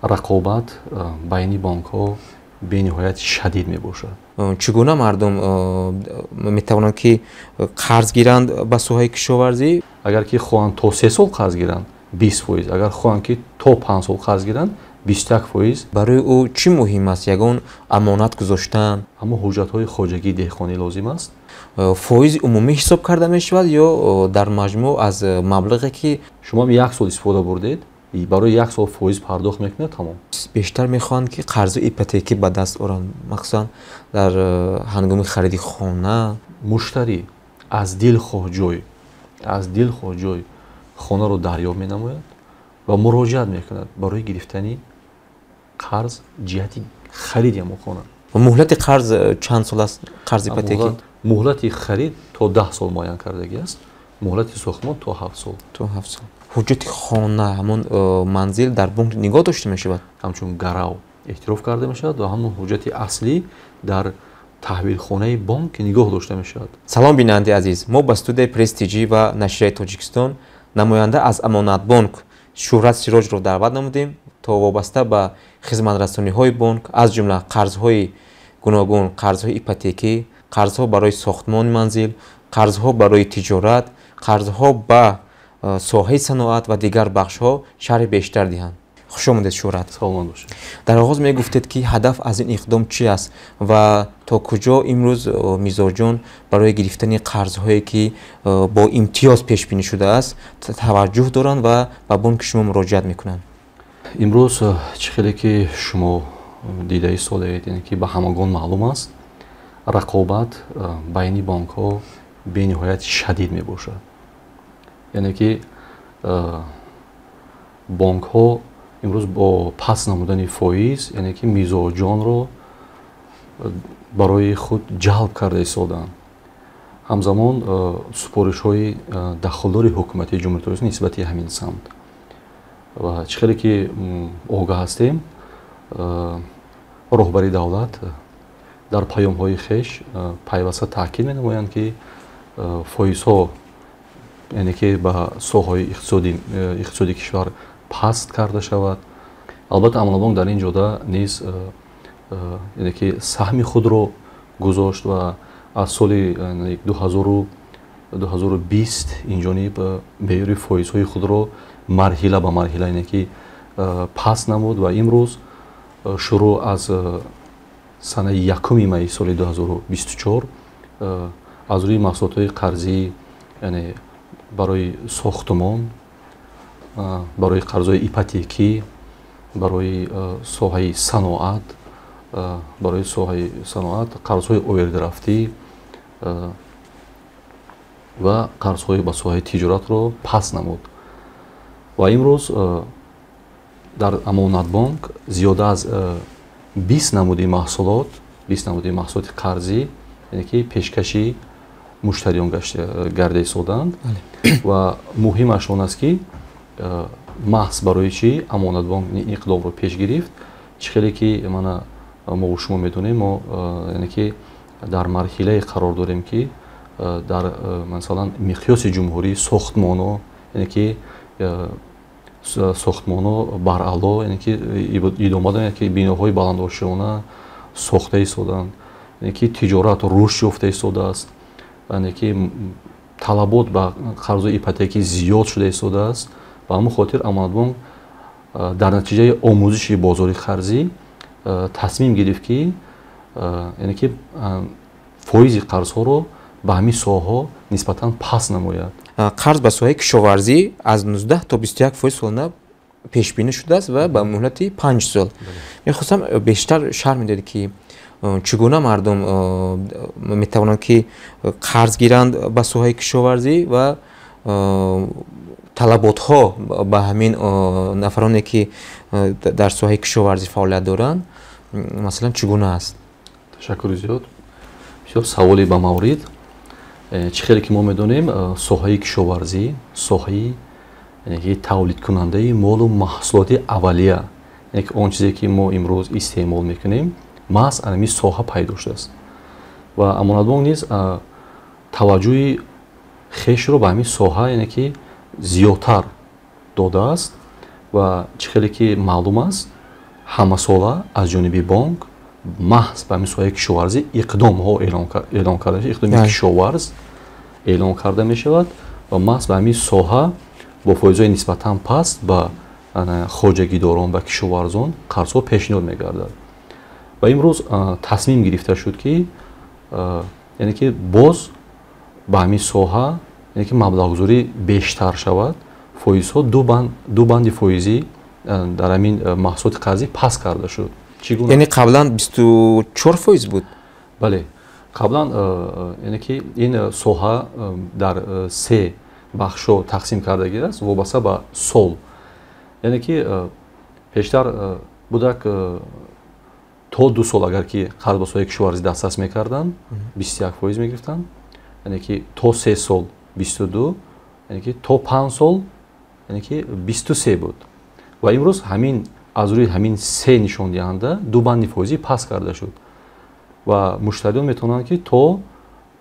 рақобат байни бонкҳо бениҳоят шадид мебошад. чугуна мардум метавонанд ки қарз гиранд ба соҳаи кишоварзӣ? Агар ки хоҳанд то 3 сол қарз гиранд 20%, агар хоҳанд ки то 5 сол қарз гиранд 21%. барои ӯ чӣ муҳим аст? Ягон амонат гузоштан? ҳама ҳуҷҷатҳои хоҷагии деҳқонӣ лозим аст. фоизи умумӣ ҳисоб карда мешавад ё дар маҷмӯъ аз маблағе ки шумо 1 сол истифода бурдед, барои 1 сол фоиз пардохт мекунед, тамом. бештар мехоҳанд ки қарзи ипотекӣ ба даст оранд, махсусан дар ҳангоми хариди хона. муштарӣ аз дил хоҳ ҷой хонаро дарёб менамояд ва муроҷиат мекунад барои гирифтани қарз ҷиҳати хариди ҳамон хона. муҳлати қарз чанд сол аст? қарзи ипотекӣ муҳлати харид то 10 сол муайян кардагӣ аст, муҳлати сохтмон то 7 сол. ҳуҷҷати хона, ҳамон манзил дар бонк нигоҳ дошта мешавад? ҳамчун гарав эътироф карда мешавад ва ҳамон ҳуҷҷати аслӣ дар таҳвилхонаи бонк нигоҳ дошта мешавад. салом бинандаи азиз, мо ба студияи престиҷӣ ва нашрияи Тоҷикистон намоянда аз Амонатбонк Шӯҳрат Сироҷро даъват намудем то вобаста ба хизматрасониҳои бонк, аз ҷумла қарзҳои гуногун, қарзҳои ипотекӣ, қарзҳо барои сохтмони манзил, қарзҳо барои тиҷорат, қарзҳо ба соҳаи саноат ва дигар бахшҳо шарҳи бештар диҳанд. хуш омадед Шӯҳрат. Саломат бошед. дар оғоз мегуфтед ки ҳадаф аз ин иқдом чӣ аст ва то куҷо имрӯз мизоҷон барои гирифтани қарзҳое ки бо имтиёз пешбинӣ шудааст таваҷҷӯҳ доранд ва ба бонки шумо муроҷиат мекунанд? имрӯз чӣ хеле ки шумо дида истодед, яъне ки ба ҳамагон маълум аст, рақобат байни бонкҳо бениҳоят шадид мебошад. яъне ки бонкҳо имрӯз бо паст намудани фоиз, яъне ки мизоҷонро барои худ ҷалб карда истодаанд. ҳамзамон супоришҳои дахолдори ҳукумати ҷумҳурiyati Торисton нисбати ҳамин самт. ва чӣ хеле ки огаҳ ҳастем, роҳбари давлат дар паёмҳои хеш пайваста таъкид менамоянд ки фоизҳо, яъне ки ба соҳаи иқтисоди кишвар паст карда шавад. албатта Амонатбонк дар ин ҷода низ яъне ки саҳми худро гузошт ва аз соли 2020 инҷониб меъёри фоизҳои худро марҳила ба марҳила яъне ки паст намуд ва имрӯз шурӯъ аз санаи 1 майи соли 2024 аз рӯи маҳсулотҳои қарзӣ, яъне барои сохтмон, барои қарзҳои ипотекӣ, барои соҳаи саноат, қарзҳои овердрафтӣ ва қарзҳои ба соҳаи тиҷоратро паст намуд. ва имрӯз дар Амонатбонк зиёда аз 20 намуди маҳсулоти қарзӣ, яъне ки пешкаши муштариён гарда истодаанд. ва муҳимаш он аст ки маҳз барои чӣ Амонатбонк иқдомро пеш гирифт. чӣ хеле ки мо шумо медонем, мо яъне ки дар марҳилае қарор дорем ки дар масалан миқёси ҷумҳурӣ сохтмоно, яъне ки сохтмоно баръало, яъне ки идома доранд ки биноҳои баландошона сохта истоданд, яъне ки тиҷорат рушд ёфта истодааст, яъне ки талабот ба қарзҳои ипотекӣ зиёд шуда истодааст. ба ҳамон хотир Амонатбонк дар натиҷаи омӯзиши бозори қарзӣ тасмим гирифт ки яъне ки фоизи қарзҳоро ба ҳамин соҳаҳо нисбатан паст намояд. қарз ба соҳаи кишоварзӣ аз 19 то 21% солона пешбинӣ шудааст ва ба муҳлати 5 сол. мехостам бештар шарҳ медодед ки чугуна мардум метавонанд ки қарз гиранд ба соҳаи кишоварзӣ ва талаботҳо ба ҳамин нафароне ки дар соҳаи кишоварзӣ фаъолият доранд масалан чугуна аст? ташаккури зиёд. бисёр саволи ба маврид. чӣ хеле ки мо медонем, соҳаи кишоварзӣ соҳаи тавлидкунандаи молу маҳсулоти аввалия, яъне ки он чизе ки мо имрӯз истеъмол мекунем маҳз ҳамин соҳа пайдо шудааст. ва Амонатбонк низ таваҷҷӯҳи хешро ба ҳамин соҳа яъне ки зиёдтар додааст. ва чӣ хеле ки маълум аст, ҳамасола аз ҷониби бонк маҳз ба ҳамин соҳаи кишоварзӣ иқдомҳо эълон карда мешавад, иқдоми кишоварз эълон карда мешавад ва маҳз ба ҳамин соҳа бо фоизҳои нисбатан паст ба хоҷагидорон ва кишоварзон қарзҳо пешниҳод мегардад. ва имрӯз тасмим гирифта шуд ки яъне ки боз ба ҳамин соҳа яъне ки маблағгузорӣ бештар шавад, фоизҳо ду банди фоизӣ дар ҳамин маҳсулоти қарзӣ паст карда шуд. Чӣ гуна? Яъне қаблан 24% буд. Бале, қаблан яъне ки ин соҳа дар се бахшҳо тақсим кардагӣ аст вобаста ба сол. яъне ки пештар будак то 2 сол агар ки қарз ба соҳаи кишоварзӣ дастрас мекарданд 21% мегирифтанд, яъне ки то 3 сол 22, яъне ки то 5 сол яъне ки 23 буд. ва имрӯз ҳамин аз рӯи ҳамин се нишондиҳанда ду банди фоизӣ паст карда шуд ва муштариён метавонанд ки то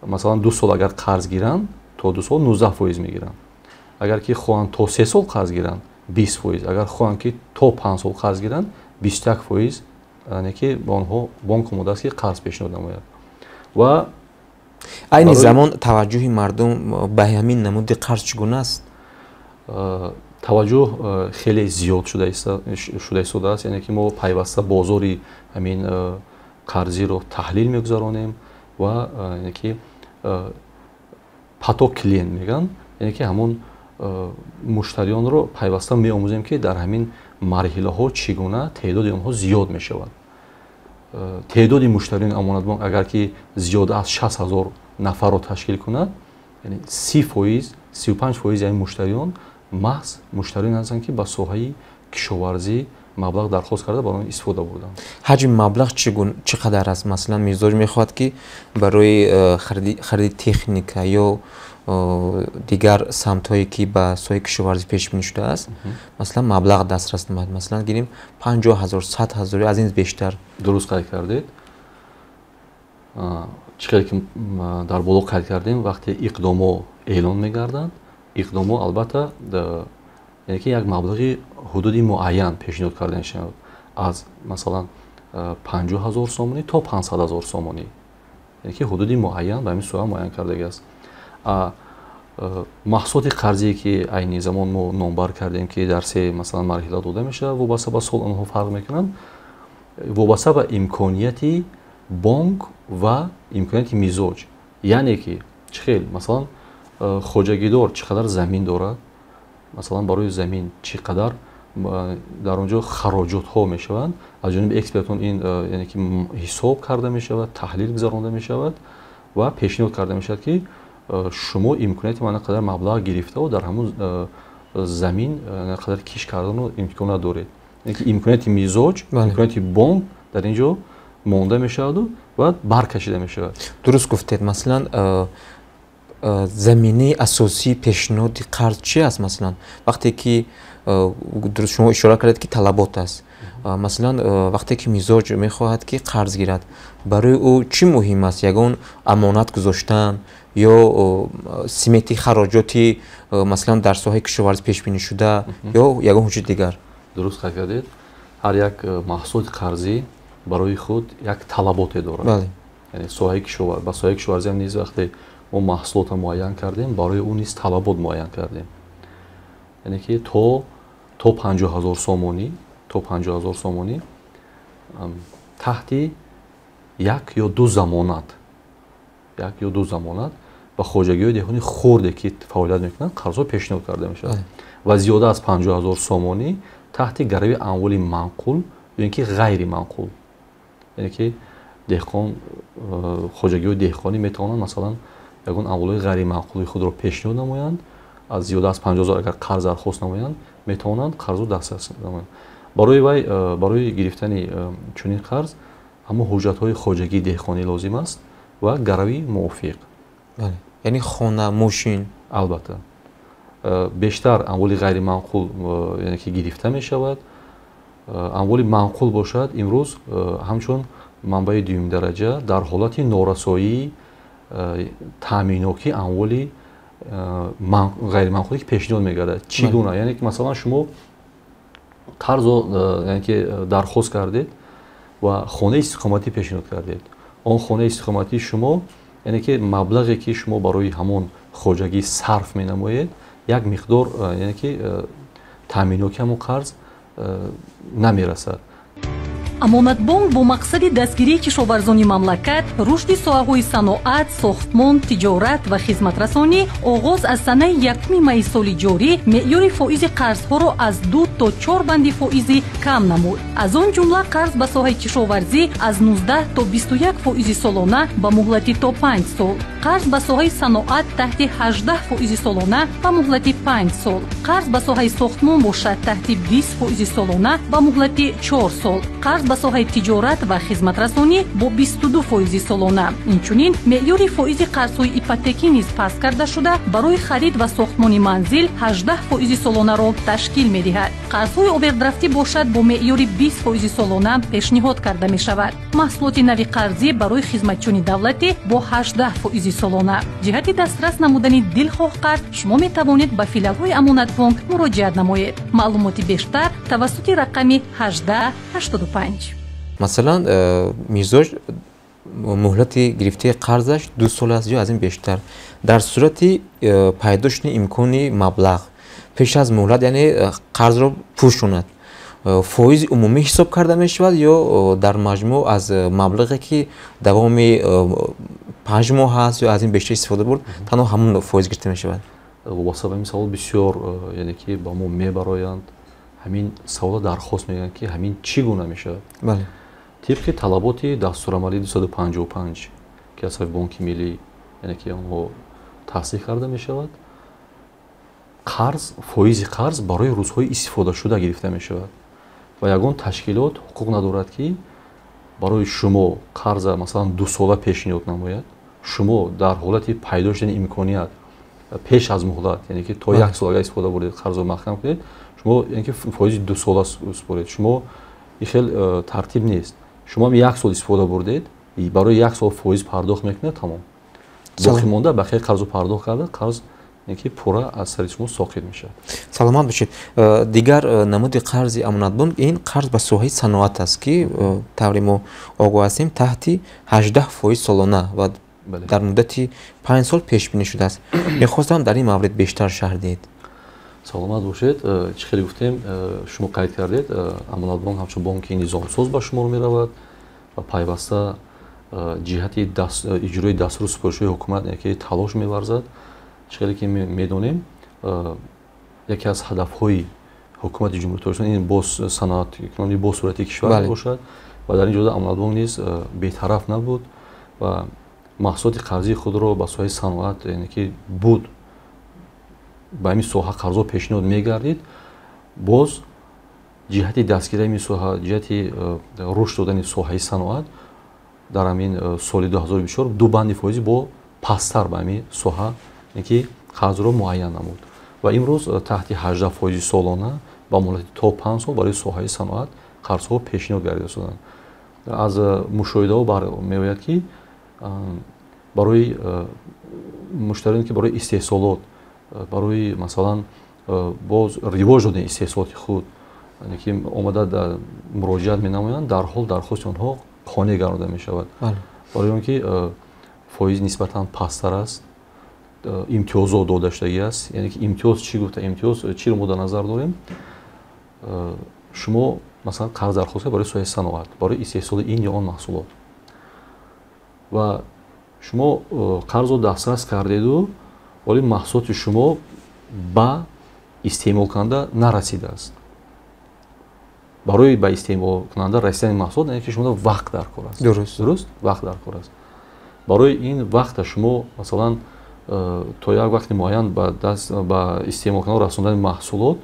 масалан 2 сол агар қарз гиранд, то 2 сол 19% мегиранд. агар ки хоҳанд то 3 сол қарз гиранд 20%, агар хоҳанд ки то 5 сол қарз гиранд 21%, яъне ки ба онҳо бонк омодааст ки қарз пешниҳод намояд. ва айни замон таваҷҷӯҳи мардум ба ҳамин намуди қарз чӣ гуна аст? таваҷҷӯҳ хеле зиёд шуда истодааст, яъне ки мо пайваста бозори ҳамин қарзиро таҳлил мегузаронем ва яъне ки пато клиент меган, яъне ки ҳамон муштариёнро пайваста меомӯзем ки дар ҳамин марҳилаҳо чӣ гуна теъдоди онҳо зиёд мешавад. теъдоди муштариёни амонатбонк агар ки зиёда аз 60,000 нафарро ташкил кунад, яъне 30%, 35% ин муштариён маҳз муштариёне ҳастанд ки ба соҳаи кишоварзӣ маблағ дархост карда барои истифода бурданд. ҳаҷми маблағ чӣ қадар аст? Масалан мизоҷ мехоҳад ки барои хариди техника ё дигар самтҳое ки ба соҳаи кишоварзӣ пешбинӣ шудааст, масалан маблағ дастрас намояд. Масалан гирем 50,000, 100,000 аз ин бештар. Дуруст қайд кардед. чӣ қадр ки дар боло қайд кардем, вақте иқдомҳо эълон мегарданд, иқдомҳо албатта яъне ки як маблағи ҳудуди муайян пешниҳод карда мешавад, аз масалан 50,000 сомонӣ то 500,000 сомонӣ, яъне ки ҳудуди муайян ба ҳамин соҳа муайян кардагӣ аст. маҳсулоти қарзие ки айни замон мо номбар кардем ки дар се масалан марҳила дода мешавад, вобаста ба сол онҳо фарқ мекунанд, вобаста ба имконияти бонк ва имконияти мизоҷ. яъне ки чӣ хел масалан хоҷагидор чӣ қадар замин дорад, масалан барои замин чӣ қадар дар он ҷо хароҷотҳо мешаванд, аз ҷониби экспертон ин яъне ки ҳисоб карда мешавад, таҳлил гузаронда мешавад ва пешниҳод карда мешавад ки шумо имконияти мана қадар маблағ гирифтаву дар ҳамон замин қадар киш кардану имконат доред. яъне ки имконияти мизоҷ, имконияти бонк дар ин ҷо монда мешаваду ва баркашида мешавад. Дуруст гуфтед. Масалан заминаи асосии пешниҳоди қарз чӣ аст? Масалан вақте ки дуруст шумо ишора кардед ки талабот аст. Масалан вақте ки мизоҷ мехоҳад ки қарз гирад, барои ӯ чӣ муҳим аст? Ягон амонат гузоштан ё симети хароҷоти масалан дар соҳаи кишоварзӣ пешбинишуда ё ягон ҳуҷҷати дигар? Дуруст қайд кардед. ҳар як маҳсулоти қарзӣ барои худ як талаботе дорад. Яъне ба соҳаи кишоварзӣ ҳам низ вақте мо маҳсулотро муайян кардем, барои ӯ низ талабот муайян кардем. яъне ки то 50,000 сомонӣ, то 50,000 сомонӣ таҳти як ё ду замонат ба хоҷагиҳои деҳқони хурде ки фаъолият мекунанд қарзҳо пешниҳод карда мешавад. ва зиёда аз 50,000 сомонӣ таҳти гарави амволи манқул ё ин ки ғайри манқул. яъне ки деҳқон хоҷагиҳои деҳқонӣ метавонанд масалан ягон амволҳои ғайри манқулии худро пешниҳод намоянд, аз зиёда аз 50,000 агар қарз дархост намоянд, метавонанд қарзро дастрас намоянд. барои вай барои гирифтани чунин қарз ҳамон ҳуҷҷатҳои хоҷагии деҳқонӣ лозим аст ва гарави мувофиқ. яъне хона, мошин. албатта бештар амволи ғайри манқул яъне ки гирифта мешавад. амволи манқул бошад имрӯз ҳамчун манбаи дуюмдараҷа дар ҳолати норасоии таъминоки амволи ғайриманқулӣ ки пешниҳод мегардад. Чӣ гуна? яъне ки масалан шумо қарзо яъне ки дархост кардед ва хонаи истиқоматӣ пешниҳод кардед. Он хонаи истиқоматии шумо яъне ки маблағе ки шумо барои ҳамон хоҷагӣ сарф менамоед як миқдор яъне ки таъминоти ҳамон қарз намерасад. амонатбонк бо мақсади дастгирии кишоварзони мамлакат рушди соҳаҳои саноат, сохтмон, тиҷорат ва хизматрасонӣ оғоз аз санаи 1 майи соли ҷорӣ меъёри фоизи қарзҳоро аз 2 то 4 банди фоизӣ кам намуд. Аз он ҷумла қарз ба соҳаи кишоварзӣ аз 19 то 21 фоизи солона ба муҳлати то 5 сол, қарз ба соҳаи саноат таҳти 18 фоизи солона ба муҳлати 5 сол, қарз ба соҳаи сохтмон бошад таҳти 20 фоизи солона ба муҳлати 4 сол, қарз ба соҳаи тиҷорат ва хизматрасонӣ бо 22 фоизи солона. Инчунин меъёри фоизи қарзҳои ипотекӣ низ паст карда шуда барои харид ва сохтмони манзил 18 фоизи солонаро ташкил медиҳад. Қарзҳои овердрафтӣ бошад бо меъёри 20 фоизи солона пешниҳод карда мешавад. маҳсулоти нави қарзӣ барои хизматчиёни давлатӣ бо 18 фоизи солона. ҷиҳати дастрас намудани дилхоҳ қарз шумо метавонед ба филиалҳои амонатбонк муроҷиат намоед. маълумоти бештар тавассути рақами 1885. масалан мизоҷ муҳлати гирифтаи қарзаш 2 сол аст ё аз ин бештар. дар сурати пайдо шудани имкони маблағ пеш аз муҳлат яъне қарзро пӯшонад, фоизи умумӣ ҳисоб карда мешавад ё дар маҷмӯъ аз маблағе ки давоми 5 моҳ аст ё аз ин бештар истифода бурд танҳо ҳамон фоиз гирифта мешавад. вобаста ба ин савол бисёр яъне ки ба мо мебароянд, ҳамин савола дархост мегӯянд ки ҳамин чӣ гуна мешавад. Бале. тибқи талаботи дастурамалии 255 ки аз Банки миллӣ яъне ки онҳо таъсиқ карда мешавад, қарз фоизи қарз барои рӯзҳои истифодашуда гирифта мешавад ва ягон ташкилот ҳуқуқ надорад ки барои шумо қарза масалан 2 сола пешниҳод намояд. Шумо дар ҳолати пайдо шудани имконият пеш аз муҳлат яъне ки то 1 сол агар истифода бурдед қарзро маҳкам кунед, шумо яъне ки фоизи 2 сола супоред. Шумо ин хел тартиб нест. шумо 1 сол истифода бурдед, барои 1 сол фоиз пардохт мекунед, тамом. боқӣ монда бақияи қарзро пардохт карда, қарз яъне ки пурра аз сари шумо соқит мешавад. саломат бошед. Дигар намуди қарзи амонатбонк ин қарз ба соҳаи саноат аст ки таври мо огоҳ ҳастем таҳти 18 фоиз солона ва дар муддати 5 сол пешбинӣ шудааст. мехостам дар ин маврид бештар шаҳр диҳед. саломат бошед. чӣ хеле гуфтем, шумо қайд кардед, амонатбонк ҳамчун бонки низомсоз ба шумор меравад ва пайваста ҷиҳати иҷрои дастури супоришҳои ҳукумат яке талош меварзад. чӣ хеле ки медонем, яке аз ҳадафҳои ҳукумати ҷумҳурии Тоҷикистон ин боз саноаткунонӣ бо сурати кишвар мебошад ва дар ин ҷода амонатбонк низ бетараф набуд ва маҳсулоти қарзии худро ба соҳаи саноат яъне ки буд ба ҳамин соҳа қарзо пешниҳод мегардид, боз ҷиҳати дастгирии ҳамин соҳа, ҷиҳати рушд додани соҳаи саноат дар ҳамин соли 2024 2 банди фоизӣ бо пасттар ба ҳамин соҳа яъне ки қарзро муайян намуд ва имрӯз таҳти 18 фоизи солона ба муҳлати то 5 сол барои соҳаи саноат қарзҳо пешниҳод гардида шуданд. аз мушоҳидаҳо бармеояд ки барои муштариёне ки барои истеҳсолот, барои масалан боз ривоҷ додани истеҳсолоти худ яъне ки омада муроҷиат менамоянд, дарҳол дархости онҳо қонеъ гардонида мешавад. барои он ки фоиз нисбатан пасттар аст, имтиёзот дода шудагӣ аст. яъне ки имтиёз чӣ гуфта, имтиёз чиро мо дар назар дорем? шумо масалан қарз дархост барои соҳаи саноат, барои истеҳсоли ин ё он маҳсулот ва шумо қарзро дастрас кардеду вале маҳсулоти шумо ба истеъмолкунанда нарасидааст. барои ба истеъмолкунанда расидани маҳсулот яъне ки шумо вақт дар кор аст. дуруст, вақт дар кор аст. барои ин вақта шумо масалан то як вақти муайян ба истеъмолкунанда расондани маҳсулот,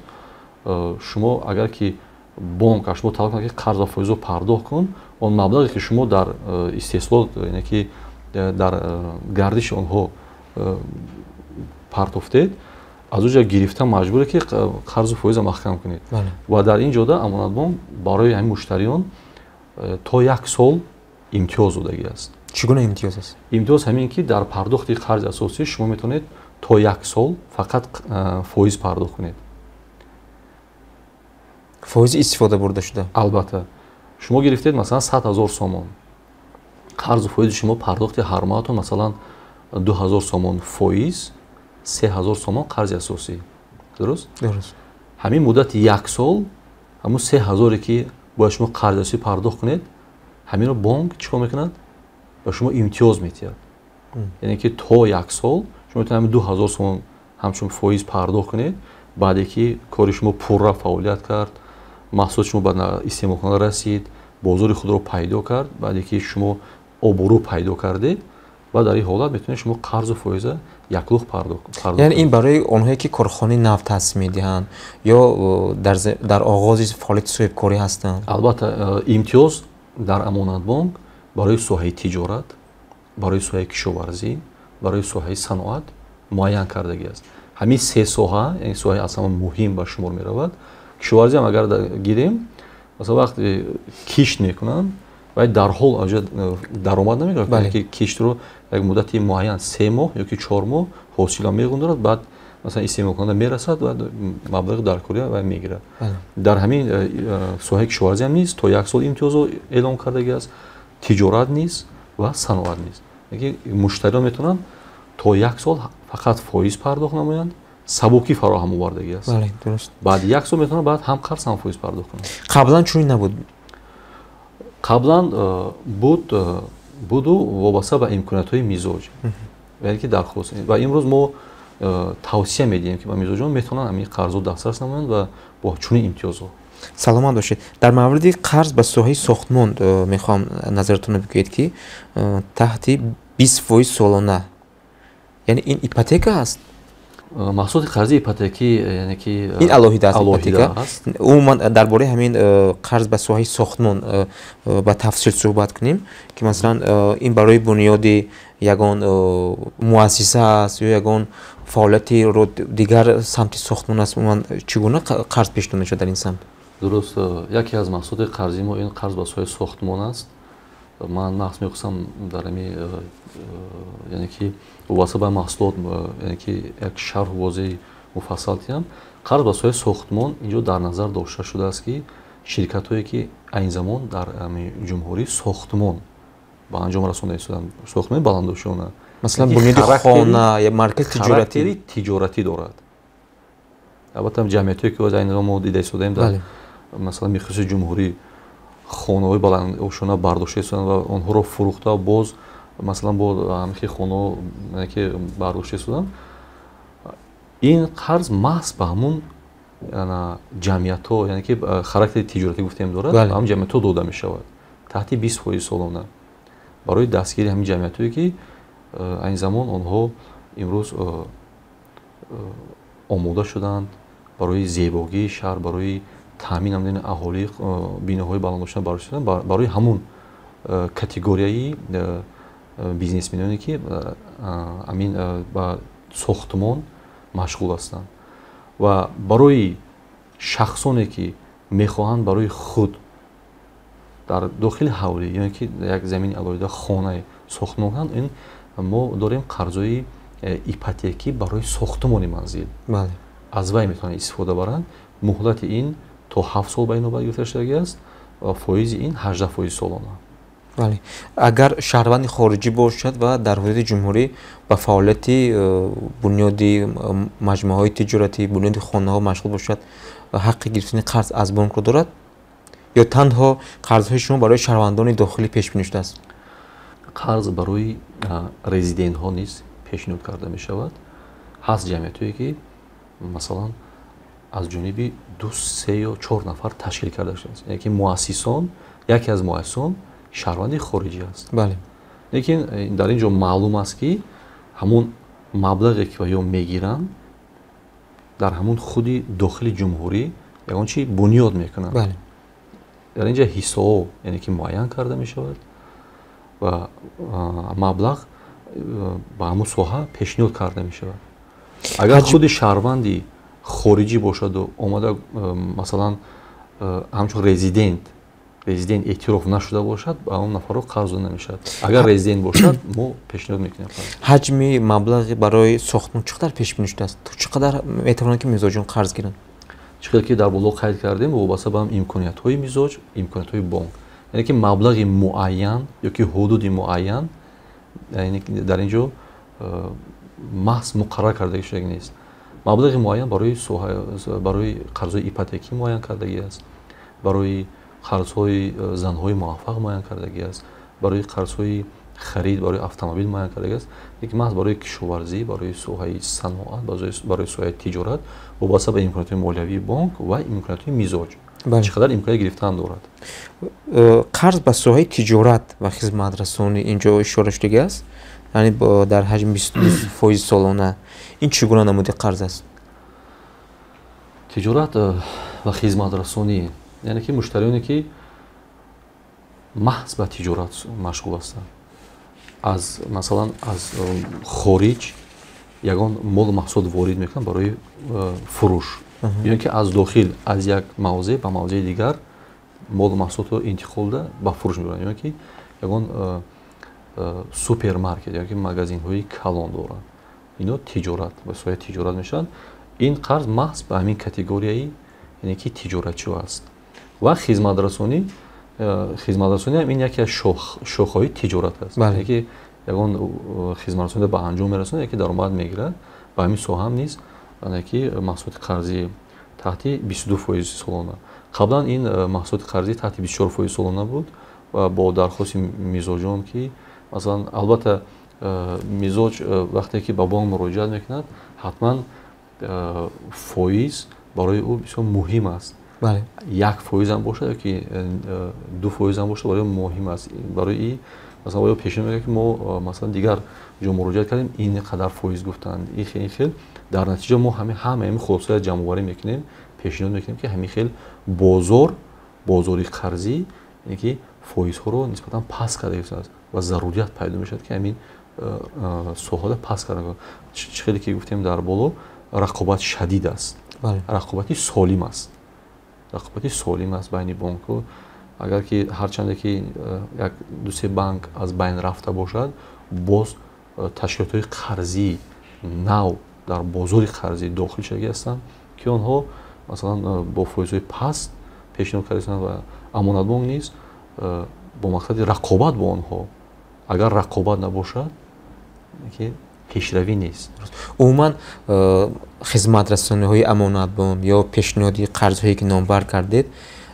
шумо агар ки бонк аз шумо талаб кунад ки қарз ва фоизро пардохт кун, он маблағе ки шумо дар истеҳсолот яъне ки дар гардиши онҳо партофтед, аз он ҷо гирифта маҷбуре ки қарзу фоиза маҳкам кунед. ва дар ин ҷода амонатбонк барои ҳамин муштариён то 1 сол имтиёз додагӣ аст. чӣ гуна имтиёз аст? имтиёз ҳамин ки дар пардохти қарзи асосӣ шумо метавонед то 1 сол фақат фоиз пардохт кунед. фоизи истифода бурда шуда. албатта шумо гирифтед масалан 100 000 сомон қарзу фоизи шумо пардохти ҳар моҳатон масалан 2000 сомон фоиз 3000 сомон қарзи асосӣ дуруст ҳамин муддати 1 сол ҳамун 3000 ки бояд шумо қарзи асосӣ пардохт кунед ҳаминро бонк чикор мекунад ба шумо имтиёз метиҳад яъне ки то 1 сол шумо метавонед 2000 сомон ҳамчун фоиз пардохт кунед баъде ки кори шумо пурра фаъолият кард маҳсулоти шумо ба истеъмолкунанда расид бозори худро пайдо кард баъде ки шумо обурӯ пайдо кардед ва дар ин ҳолат метавонед шумо қарзу фоиза яклух пардохт яъне ин барои онҳое ки корхонаи нав таъсис медиҳанд ё дар оғози фаъолияти соҳибкорӣ ҳастанд албатта имтиёз дар амонатбонк барои соҳаи тиҷорат барои соҳаи кишоварзӣ барои соҳаи саноат муайян кардагӣ аст ҳамин се соҳа яъне соҳаи асла муҳим ба шумор меравад кишоварзиам агар гирем масалан вақте кишт мекунанд باید در حال درآمد نمیگیرد که کشت رو یک مدتی معین 3 ماه یا که 4 ماه حاصل میگذارد بعد مثلا استعمال کننده میرسد و مبلغ در کوریه و میگیرد در همین ساحه کشاورزی هم نیست تا 1 سال امتیاز رو اعلام کردگی است تجارت نیست و صنعت نیست یعنی مشتریان میتونن تا 1 سال فقط فایز پرداخت نمایند سبوکی فراهم آوردگی است بله درست بعد 1 سال میتونن بعد هم قرض هم فایز پرداخت کنند قبلا چون نبود قبلا بود و وابسته به امکانات‌های میزاج ولی که درخواست و امروز ما توصیه میدیم که با میزاجان میتونن همین قرضو دسترس نمایند و با چنین امتیازها سلامت باشید. در مورد قرض به ساحه ساختمان میخوام نظرتون رو بگید که تحت 20% سالانه یعنی این ایپوتека است. محصول قرضی ایپوتکی یعنی که این الهیده است. عموما درباره همین قرض به ساحه ساختمان با تفصیل صحبت کنیم که مثلا این برای بنیاد یگان مؤسسه است یا یگان فعالیتی رو دیگر سمت ساختمان است عموما چگونه قرض پیش میشه در این سمت؟ درست یکی از مقصود قرضی ما این قرض به ساحه ساختمان است. من مخصوصا می‌خواستم در همین یعنی که واسه به محصولات یعنی که یک شرح واضح مفصل دیم قرض به ساحه ساختمان اینجا در نظر داشته شده است که شرکت‌هایی که این زمان در جمهوری ساختمان با انجام رسانده شدن ساختمان بلندوشونه مثلا بنیاد خانه یا مرکز تجارتی دارد البته جمعیتی که از این زمان دیده شدیم در مثلا میخواست جمهوری خانه‌های بلندوشونه برداشته شدن و آنها را فروخته باز مثلا با همین خانه که برداشته شدن این قرض محض به همون جمعیت‌ها یعنی که خاراکتر تجارتی گفتیم دارد هم جمعیت‌ها داده می‌شود تحت 20% سالانه برای دستگیری همین جمعیت‌هایی که این زمان آنها امروز آماده شدند برای زیبایی شهر برای تامین امنیت اهالی بیناهای بلندوشونه برداشته شدن برای همون کاتگوریای بیزنسمنانی که امین با ساختمان مشغول هستند و برای شخصانی که میخواهند برای خود در داخل حولی یعنی که یک زمین علایده خانه ساختمان کنند این ما داریم قرضای ایپوتکی برای ساختمان منزل بله از وی میتونن استفاده برند مهلت این تا 7 سال به این نوبت گرفته شده است و فایز این 18% سالانه بله اگر شهروند خارجی باشد و در حدود جمهوری با فعالیت بنیاد مجموعه‌های تجارتی بنیاد خانه‌ها مشغول باشد حق گرفتن قرض از بانک رو دارد یا تنها قرض‌های شما برای شهروندان داخلی پیش بینی شده است قرض برای رزیدنت ها نیز پیشنهاد کرده می شود هست جمعیتی که مثلا از جانب 2 3 یا 4 نفر تشکیل کرده شده است یعنی که مؤسسان یکی از مؤسسان شهروند خارجی است بله لیکن در اینجا معلوم است که همون مبلغی که یا میگیرن در همون خودی داخل جمهوری یگان چی بنیاد میکنن بله در اینجا حساب یعنی که معین کرده می شود و مبلغ با همون ساحه پیشنهاد کرده می شود اگر خود شهروندی خارجی باشد و آمده مثلا همچون رزیدنت اعتراف نشده باشد با اون نفر رو قرض نمیشد اگر رزیدنت باشد ما پیشنهاد میکنیم حجم مبلغ برای ساختمان چقدر پیش بینی شده است تو چقدر میتونن که میزاجون قرض گیرن чиқадр ки дар боло қайд кардем вобаста ба имкониятҳои мизоҷ, имкониятҳои бонк. яъне ки маблағи муайян ёки ҳудуди муайян дар ин ҷо маҳз муқаррар кардаги шудаги нест. маблағи муайян барои қарзҳои ипотекӣ муайян кардагӣ аст, барои қарзҳои занҳои муваффақ муайян кардагӣ аст, барои қарзҳои харид барои автомобил муайян кардагӣ аст, яки маҳз барои кишоварзӣ, барои соҳаи саноат, барои соҳаи тиҷорат вобаста ба имкониятҳои молиявии бонк ва имкониятҳои мизоҷ чӣ қадар имконият гирифтан дорад. қарз ба соҳаи тиҷорат ва хизматрасонӣ инҷо ишора шудагааст, яъне дар ҳаҷми 22% солона. ин чӣ гуна намуди қарз аст? тиҷорат ва хизматрасонӣ яъне ки муштариёне ки маҳз ба тиҷорат машғул ҳастанд, масалан аз хориҷ ягон молу маҳсулот ворид мекунанд барои фурӯш, ё ки аз дохил аз як мавзеъ ба мавзеъи дигар молу маҳсулотро интиқол да ба фурӯш мебаранд, ё ки ягон супермаркет ё ки магазинҳои калон доранд. ино тиҷорат ба соҳаи тиҷорат мешаванд. ин қарз маҳз ба ҳамин категорияи яъне ки тиҷоратчӯ аст. ва хизматрасонӣ ҳам ин яке аз шохҳои тиҷорат аст. яъне ки ягон хизматрасонӣ ба анҷом мерасонад, яке даромад мегирад. ба ҳамин соҳа ҳам низ яъне ки маҳсулоти қарзи таҳти 22% солона. қаблан ин маҳсулоти қарзи таҳти 24% солона буд ва бо дархости мизоҷон ки масалан албатта мизоҷ вақте ки ба бонк муроҷиат мекунад ҳатман фоиз барои ӯ бисёр муҳим аст. 1% ҳам бошад ёки 2% ҳам бошад барои муҳим аст. барои масалан пешниҳод мекунад ки мо масалан дигар ҷо муроҷиат кардем ин қадар фоиз гуфтанд, ин хел дар натиҷа мо ҳамаи хулосаи ҷамъоварӣ мекунем, пешниҳод мекунем ки ҳамин хел бозори қарзӣ яъне ки фоизҳоро нисбатан паст карда гирифтааст ва зарурият пайдо мешавад ки ҳамин соҳада паст карда. чӣ хеле ки гуфтем дар боло рақобат шадид аст, рақобати солим аст. рақобати солим аст байни бонкҳо. агар ки ҳарчанде ки як ду-се банк аз байн рафта бошад, боз ташкилотҳои қарзӣ нав дар бозори қарзӣ дохил шудагӣ ҳастанд ки онҳо масалан бо фоизҳои паст пешниҳод карданд ва амонатбонк низ бо мақсади рақобат бо онҳо. агар рақобат набошад ки пешравӣ нест. умуман хизматрасониҳои амонатбонк ё пешниҳоди қарзҳое ки номбар кардед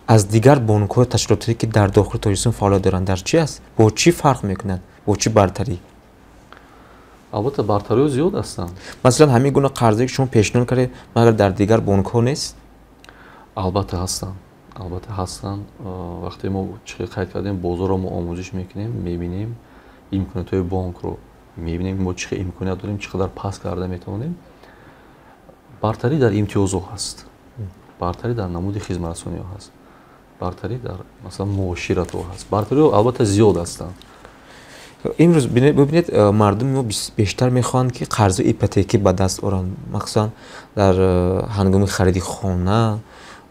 аз дигар бонкҳо ташкилотҳое ки дар дохили Тоҷикистон фаъолият доранд дар чӣ аст? бо чӣ фарқ мекунад? бо чӣ бартарӣ? албатта бартариҳо зиёд ҳастанд. масалан ҳамин гуна қарзҳое ки шумо пешниҳод кардед магар дар дигар бонкҳо нест? албатта ҳастанд. вақте мо чиқи қайд кардем бозорро мо омӯзиш мекунем, мебинем имкониятҳои бонкро мебинем мо чӣ имконият дорем, чӣ қадар паст карда метавонем. бартарӣ дар имтиёзҳо ҳаст, бартарӣ дар намуди хизматрасониҳо ҳаст, бартарӣ дар масалан муоширатҳо ҳаст. бартариҳо албатта зиёд ҳастанд. имрӯз бибинед мардуми мо бештар мехоҳанд ки қарзи ипотекӣ ба даст оранд, махсусан дар ҳангоми хариди хона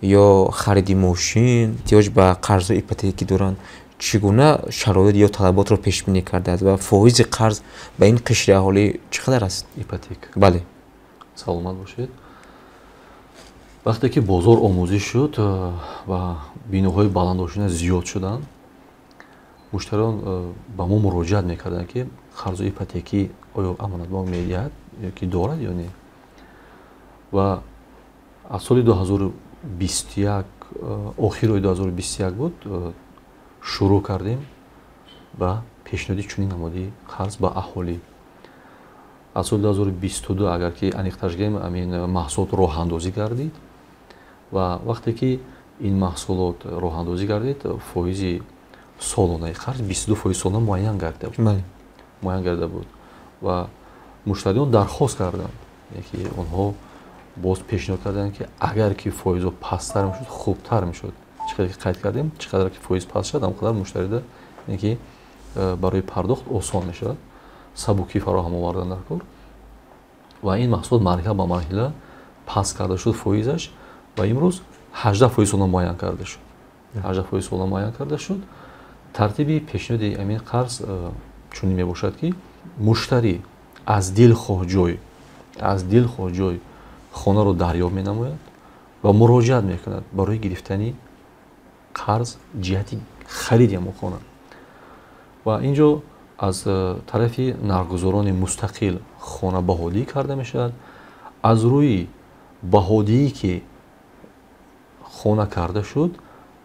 ё хариди мошин эҳтиёҷ ба қарзҳои ипотекӣ доранд. чӣ гуна шароит ё талаботро пешбинӣ кардааст ва фоизи қарз ба ин қишри аҳолӣ чӣ қадар аст? ипотека. бале. саломат бошед. вақте ки бозор омӯзиш шуд ва биноҳои баландошина зиёд шуданд, муштариён ба мо муроҷиат мекарданд ки қарзу ипотекӣ оё амонатбонк медиҳад ёки дорад ё не. ва аз соли 2021 охири ои 2021 буд шурӯъ кардем ба пешниҳоди чунин намуди қарз ба аҳолӣ. аз соли 2022 агар ки аниқтар гирем амин маҳсулот роҳандозӣ гардид ва вақте ки ин маҳсулот роҳандозӣ гардид фоизи солонаи қарз 22% солона муайян гарда буд ва муштариён дархост карданд, яки онҳо боз пешниҳод карданд ки агар ки фоизҳо пасттар мешуд хубтар мешуд. чӣ қадар ки қайд кардем, чӣ қадар ки фоиз паст шуд, ҳам қадар муштарида яки барои пардохт осон мешавад, сабукӣ фароҳам овардан дар кор. ва ин маҳсулот марҳила ба марҳила паст карда шуд фоизаш ва имрӯз 18% солона муайян карда шуд. 18% солона муайян карда шуд. тартиби пешниҳоди амин қарз чунин мебошад ки муштарӣ аз дилхоҳ ҷой хонаро дарёфт менамояд ва муроҷиат мекунад барои гирифтани қарз ҷиҳати хариди ҳамон хона. ва инҷо аз тарафи нархгузорони мустақил хона баҳодӣ карда мешавад. аз рӯи баҳодии ки хона карда шуд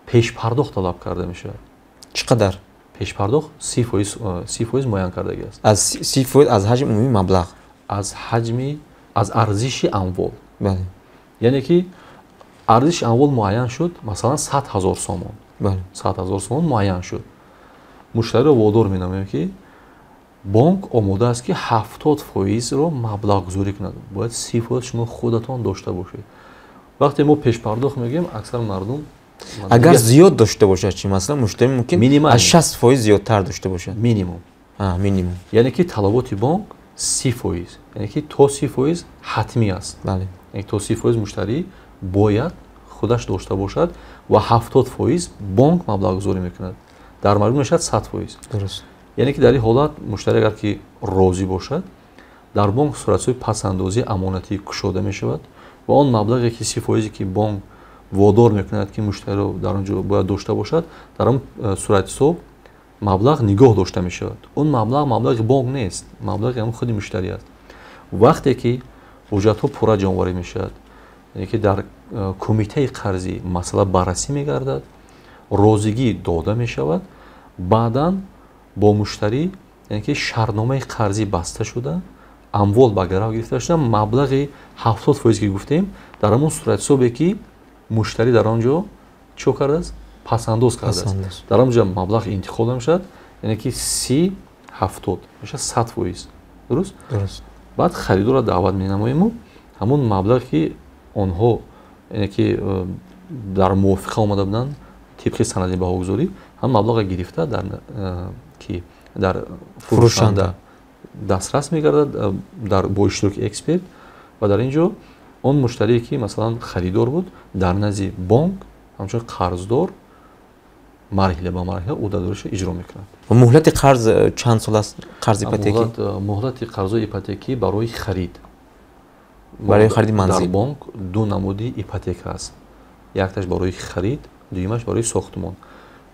пешпардохт талаб карда мешавад. чӣ қадар? пешпардохт 30% муайян кардагиаст. аз 30% аз ҳаҷми умумии маблағ, аз арзиши амвол. бале, яъне ки арзиши амвол муайян шуд, масалан 100 000 сомон. бале, 100 000 сомон муайян шуд. муштариро водор менамоем ки бонк омода аст ки 70%-ро маблағ гузорӣ кунад. бояд 30% шумо худатон дошта бошед. вақте мо пешпардохт мегӯем, аксар мардум агар зиёд дошта бошад чи, масалан муштари мумкин аз 60% зиёдтар дошта бошад. минимум. Минимум. яъне ки талаботи бонк 30%, яъне ки то 30% ҳатмӣ аст. бале, яъне то 30% муштарӣ бояд худаш дошта бошад ва 70% бонк маблағ гузорӣ мекунад. дар маҷмӯъ мешавад 100%. дуруст. яъне ки дар ин ҳолат муштари агар ки розӣ бошад, дар бонк суратҳои пасандозии амонатӣ кушода мешавад ва он маблағе ки 30% ки бонк водор мекунад ки муштариро дар он ҷо бояд дошта бошад, дар он суратҳисоб маблағ нигоҳ дошта мешавад. он маблағи бонк нест, маблағи ҳамон худи муштарӣ аст. вақте ки ҳуҷҷатҳо пурра ҷомоварӣ мешавад, яъне ки дар кумитаи қарзӣ масъала баррасӣ мегардад, розигӣ дода мешавад, баъдан бо муштарӣ, яъне ки шартномаи қарзӣ баста шуда, амвол ба гарав гирифта шуда, маблағи 70% ки гуфтем, дар ҳамон суратҳисобе ки муштарӣ дар он ҷо чо кардааст? Пасандоз кардааст. дар он ҷо маблағ интиқол мешавад, яъне ки 30-70 мешавад 100%. дуруст? дуруст. баъд харидорро даъват менамоему ҳамон маблағ ки онҳо, яъне ки дар мувофиқа омада буданд тибқи санади баҳогузорӣ, ҳам маблағро гирифта дар фурӯшанда дастрас мегардад бо иштироки эксперт ва дар ин ҷо он муштарие ки масалан харидор буд, дар назди бонк ҳамчун қарздор марҳила ба марҳила ӯҳдадориро иҷро мекунад. муҳлати қарз чанд сол аст? қарзи ипотекӣ? муҳлати қарзои ипотекӣ барои харид, барои хариди манзил дар бонк ду намуди ипотека аст. якташ барои харид, дуюмаш барои сохтмон.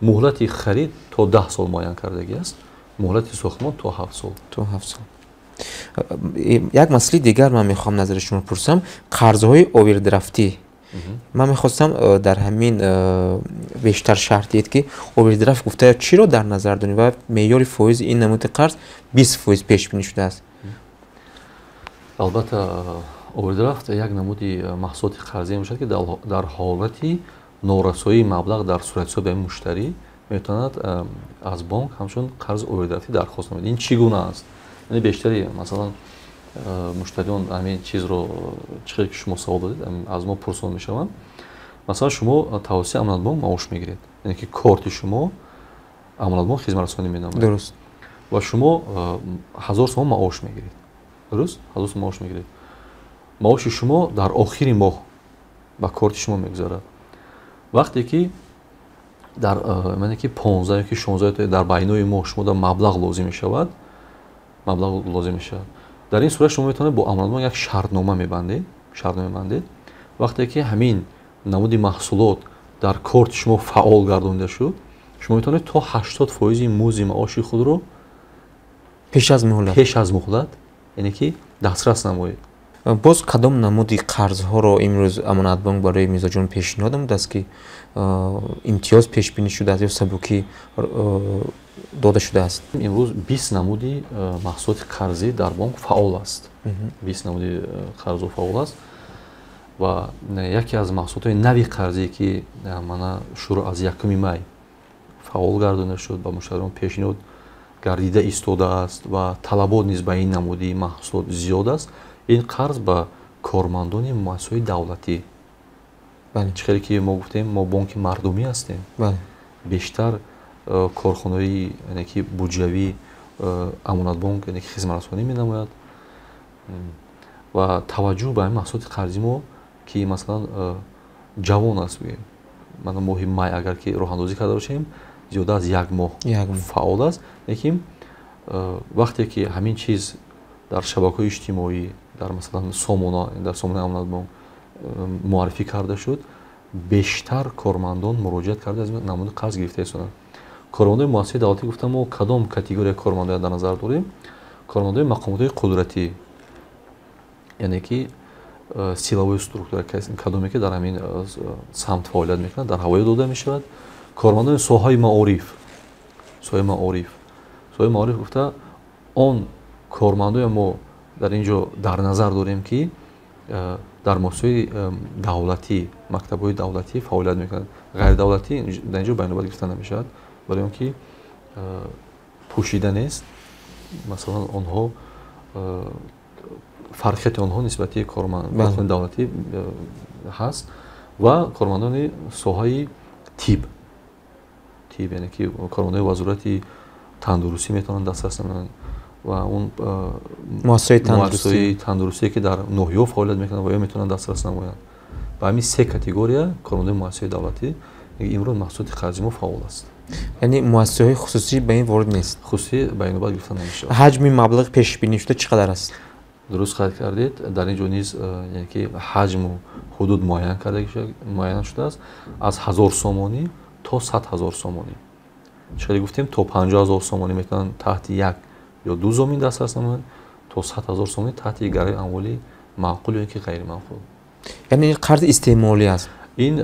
муҳлати харид то 10 сол муайян кардагӣ аст, муҳлати сохтмон то 7 сол. то 7 сол. як масъалаи дигар ман мехоҳам назари шумо пурсам, қарзҳои овердрафтӣ. ман мехостам дар ҳамин бештар шарҳ диҳед ки овердрафт гуфта чиро дар назар дорем ва меъёри фоизи ин намуди қарз 20% пешбинӣ шудааст. албатта овердрафт як намуди маҳсулоти қарзие мебошад ки дар ҳолати норасоии маблағ дар суратҳисоби муштарӣ метавонад аз бонк ҳамчун қарз овердрафтӣ дархост намояд. ин чӣ гуна аст? яъне бештари масалан муштариён ҳамин чизро чиқдр ки шумо савол додед аз мо пурсон мешаванд. масалан шумо тавассути амонатбонк маош мегиред, яъне ки корти шумо амонатбонк хизматрасонӣ менамояд. дуруст. ва шумо 1000 сомон маош мегиред. дуруст? 1000 сомон маош мегиред. маоши шумо дар охири моҳ ба корти шумо мегузарад. вақте ки дар 15 ёки 16 дар байнои моҳ шумо дар маблағ лозим мешавад, дар ин сурат шумо метавонед бо амонатбонк як шартнома мебандед. вақте ки ҳамин намуди маҳсулот дар корти шумо фаъол гардонида шуд, шумо метавонед то 80% музди маоши худро пеш аз муҳлат, яъне ки дастрас намоед. боз кадом намуди қарзҳоро имрӯз амонатбонк барои мизоҷон пешниҳод намудааст ки имтиёз пешбинӣ шудааст ё сабукӣ дода шудааст? имрӯз 20 намуди маҳсулоти қарзӣ дар бонк фаъол аст. 20 намуди қарзо фаъол аст ва яке аз маҳсулотҳои нави қарзие ки мана шуруъ аз 1 май фаъол гардонида шуд, ба муштариён пешниҳод гардида истодааст ва талабот низ ба ин намуди маҳсулот зиёд аст. ин қарз ба кормандони муассисаҳои давлатӣ. чӣ хеле ки мо гуфтем, мо бонки мардумӣ ҳастем. бештар корхонаҳои яъне ки буҷавӣ амонатбонк яъне ки хизматрасонӣ менамояд ва таваҷҷӯҳ ба ҳамин маҳсулоти қарзи мо ки масалан ҷавон аст, мана моҳи май агар ки роҳандозӣ карда бошем, зиёда аз 1 моҳ фаъол аст. лекин вақте ки ҳамин чиз дар шабакаҳои иҷтимоӣ, дар масалан дар сомонаи амонатбонк муаррифӣ карда шуд, бештар кормандон муроҷиат карда аз намуди қарз гирифта истоданд. кормандони муассисаи давлатӣ гуфтам мо кадом категорияи кормандоян дар назар дорем? кормандони мақомотҳои қудратӣ, яъне ки силовой структура, кадоме ки дар ҳамин самт фаъолият мекунад, дар ҳавоё дода мешавад. кормандони соҳаи маориф, соҳаи маориф гуфта он кормандои мо дар ин ҷо дар назар дорем ки дар муассисаҳои давлатӣ, мактабҳои давлатӣ фаъолият мекунанд. ғайридавлатӣ дар ин ҷо байнобар гирифта намешавад, барои он ки пӯшида нест. масалан онҳо фарқияти онҳо нисбати кормандони давлатӣ ҳаст. ва кормандони соҳаи тиб, яъне ки кормандони вазорати тандурустӣ метавонанд дастрас намоянд ва он муассисаи тандурустие ки дар ноҳияҳо фаъолият мекунанд ва ё метавонанд дастрас намоянд. ба ҳамин се категория кормандони муассисаи давлатӣ имрӯз маҳсулоти қарзи мо фаъол аст. яъне муассисаҳои хусусӣ ба ин ворид нест. хусусӣ ба инобат гирифта намешавад. ҳаҷми маблағи пешбинӣ шуда чӣ қадар аст? дуруст қайд кардед. дар ин ҷо низ яъне ки ҳаҷму ҳудуд муайян шудааст аз 1000 сомонӣ то 100 000 сомонӣ. чиқади гуфтем то 50 000 сомонӣ метавонанд таҳти як ё ду зомин дастрас намоянд, то 100 000 сомонӣ таҳти гараи амволи маъқул ё ки ғайримаъқул. яъне ин қарзи истеъмолӣ аст. ин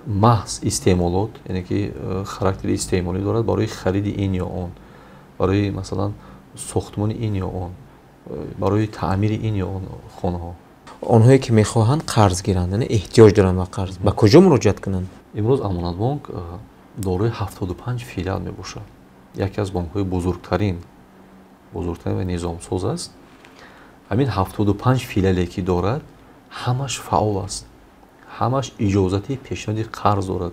маҳз истеъмолот, яъне ки характери истеъмолӣ дорад барои хариди ин ё он, барои масалан сохтмони ин ё он, барои таъмири ин ё он хонаҳо. онҳое ки мехоҳанд қарз гиранд, яъне эҳтиёҷ доранд ба қарз, ба куҷо муроҷиат кунанд? имрӯз амонатбонк дорои 75 филиал мебошад. яке аз бонкҳои бузургтарин ва низомсоз аст. ҳамин 75 филиале ки дорад ҳамаш фаъол аст, ҳамаш иҷозати пешниҳоди қарз дорад.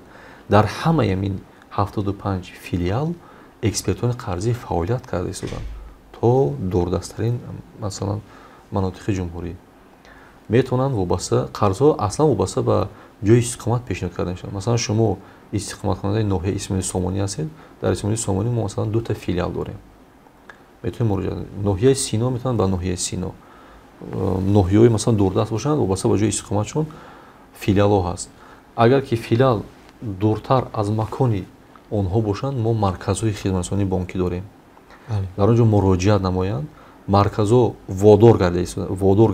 дар ҳамаи ҳамин 75 филиал экспертони қарзӣ фаъолият карда истоданд то дурдасттарин масалан манотиқи ҷумҳурӣ. метавонанд вобаста қарзҳо аслан вобаста ба ҷои истиқомат пешниҳод карда мешаванд. масалан шумо истиқоматкунандаи ноҳияи исмоили сомонӣ ҳастед. дар исмоили сомонӣ мо масалан 2 филиал дорем. метавонед муроҷиат. ноҳияи сино метавонанд ба ноҳияи сино. ноҳияҳои масалан дурдаст бошанд, вобаста ба ҷои истиқоматшон филиалҳо ҳаст. агар ки филиал дуртар аз макони онҳо бошанд, мо марказҳои хизматрасонии бонкӣ дорем. дар он ҷо муроҷиат намоянд. марказҳо водор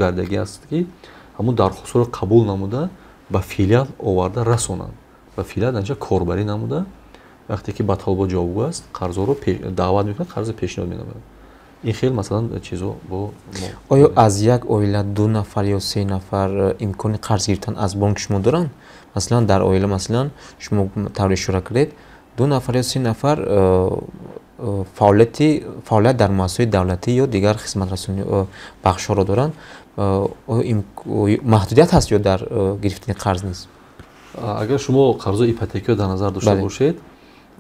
гардагӣ аст ки ҳамун дархостҳоро қабул намуда ба филиал оварда расонанд ва филиал анҷа корбарӣ намуда вақте ки ба талабот ҷавобгӯ аст, қарзҳоро даъват мекунад, қарзи пешниҳод менамояд. ин хел масалан чизо бо оё аз як оила 2 нафар ё 3 нафар имкони қарз гирифтан аз бонк шумо доранд? масалан дар оила масалан шумо тавре ишора кардед 2 нафар ё 3 нафар фаъолият дар муассисаҳои давлатӣ ё дигар хизматрасонӣ бахшҳоро доранд. маҳдудият ҳаст ё дар гирифтани қарз низ? агар шумо қарзҳои ипотекиро дар назар дошта бошед,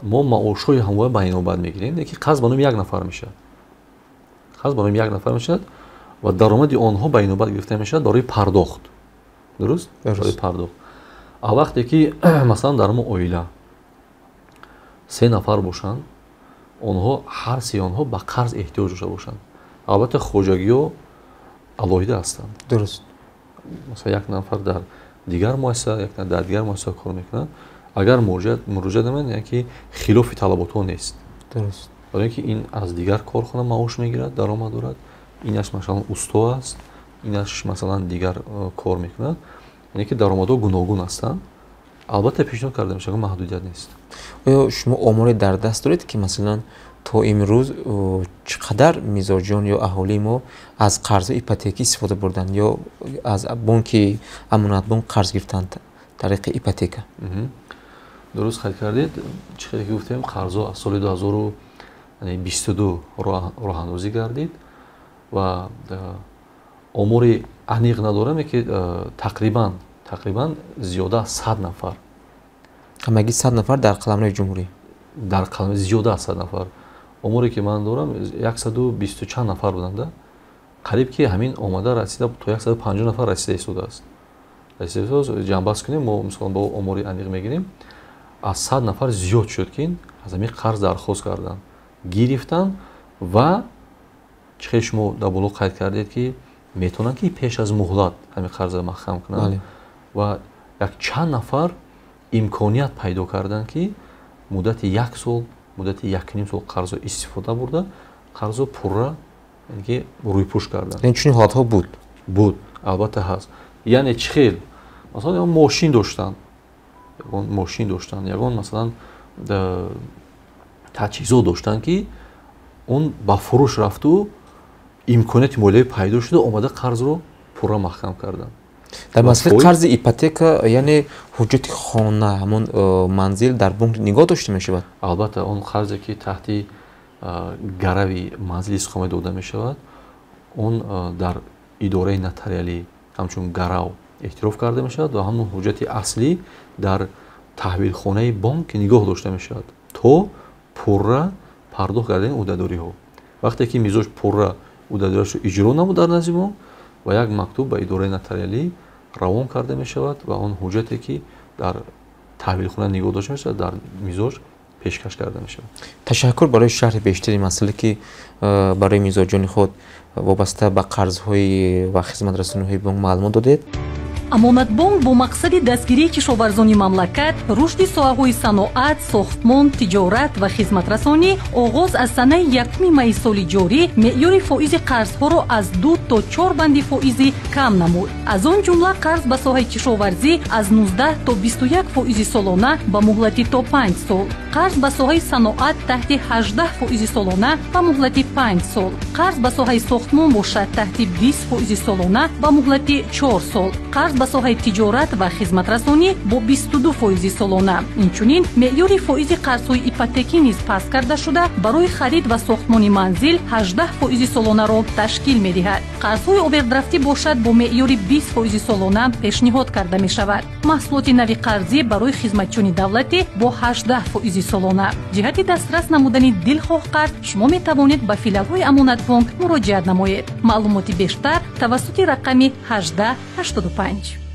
мо маошҳои ҳамвоя ба инобат мегирем, ки қарз ба номи як нафар мешавад. қарз ба номи як нафар мешавад ва даромади онҳо ба инобат гирифта мешавад барои пардохт. дуруст? барои пардохт. а вақте ки масалан дар мо оила 3 нафар бошанд, онҳо ҳар се онҳо ба қарз эҳтиёҷ дошта бошанд. албатта хоҷагиҳо алоҳида ҳастанд. дуруст. масалан як нафар дар дигар муассиса, як нафар дар дигар муассиса кор мекунад. агар муроҷиат намоянд, яъне ки хилофи талаботҳо нест. дуруст. барои ин ки ин аз дигар корхона маош мегирад, даромад дорад, инаш масалан усто аст, инаш масалан дигар кор мекунад, яъне ки даромадҳо гуногун ҳастанд. албатта пешниҳод карда мешавад, маҳдудият нест. оё шумо оморе дар даст доред ки масалан то имрӯз чӣ қадар мизоҷон ё аҳолии мо аз қарзҳои ипотекӣ истифода бурданд ё аз бонки амонатбонк қарз гирифтанд тариқи ипотека? дуруст қайд кардед. чӣ қадar ки гуфтем, қарзҳо аз соли 2022 роҳандозӣ гардид ва омори аниқ надорам, ки тақрибан зиёда аз 100 нафар, ҳамагӣ 100 нафар дар қаламрои ҷумҳурӣ, дар қалами зиёда аз 100 нафар. оморе ки ман дорам 120 чанд нафар буданда, қариб ки ҳамин омада расида то 150 нафар расида истодааст. ҷамъбаст кунем, мо мисолан бо омори аниқ мегирем, аз 100 нафар зиёд шуд ки аз ҳамин қарз дархост карданд, гирифтанд ва чӣ шумо дар боло қайд кардед ки метавонанд ки пеш аз муҳлат ҳамин қарза маҳкам кунанд. ва як чанд нафар имконият пайдо карданд ки муддати 1 сол муддати 1.5 сол қарзо истифода бурда қарзо пурра яъне рӯйпӯш карданд. ин чунин ҳолатҳо буд албатта ҳаст. яъне чӣ хел масалан ягон мошин доштанд ягон масалан таҷҳизот доштанд ки он ба фурӯш рафту имконияти молиявӣ пайдо шуда омада қарзро пурра маҳкам карданд. дар масъалаи қарзи ипотека яъне ҳуҷҷати хона ҳамон манзил дар бонк нигоҳ дошта мешавад? албатта он қарзе ки таҳти гарави манзили истиқомат дода мешавад он дар идораи нотариалӣ ҳамчун гарав эътироф карда мешавад ва ҳамон ҳуҷҷати аслӣ дар таҳвилхонаи бонк нигоҳ дошта мешавад то пурра пардохт кардани ӯҳдадориҳо. вақте ки мизоҷ пурра ӯҳдадориашро иҷро намуд дар назди бонк ва як мактуб ба идораи нотариалӣ равон карда мешавад ва он ҳуҷҷате ки дар таҳвилхона нигоҳ дошта мешавад дар мизоҷ пешкаш карда мешавад. ташаккур барои шарҳи бештари масъале ки барои мизоҷони худ вобаста ба қарзҳои ва хизматрасониҳои бонк маълумот додед. амонатбонк бо мақсади дастгирии кишоварзони мамлакат рушди соҳаҳои саноат, сохтмон, тиҷорат ва хизматрасонӣ оғоз аз санаи 1 майи соли ҷорӣ меъёри фоизи қарзҳоро аз 2 то 4 банди фоизӣ кам намуд. аз он ҷумла қарз ба соҳаи кишоварзӣ аз 19 то 21 фоизи солона ба муҳлати то 5 сол, қарз ба соҳаи саноат таҳти 18 фоизи солона ба муҳлати 5 сол, қарз ба соҳаи сохтмон бошад таҳти 20 фоизи солона ба муҳлати 4 сол, қарз ба соҳаи тиҷорат ва хизматрасонӣ бо 22 фоизи солона. инчунин меъёри фоизи қарзҳои ипотекӣ низ паст карда шуда барои харид ва сохтмони манзил 18 фоизи солонаро ташкил медиҳад. қарзҳои овердрафтӣ бошад бо меъёри 20 фоизи солона пешниҳод карда мешавад. маҳсулоти нави қарзӣ барои хизматчони давлатӣ бо 18 фоизи солона. ҷиҳати дастрас намудани дилхоҳ қарз шумо метавонед ба филиалҳои амонатбонк муроҷиат намоед. маълумоти бештар тавассути рақами 1885.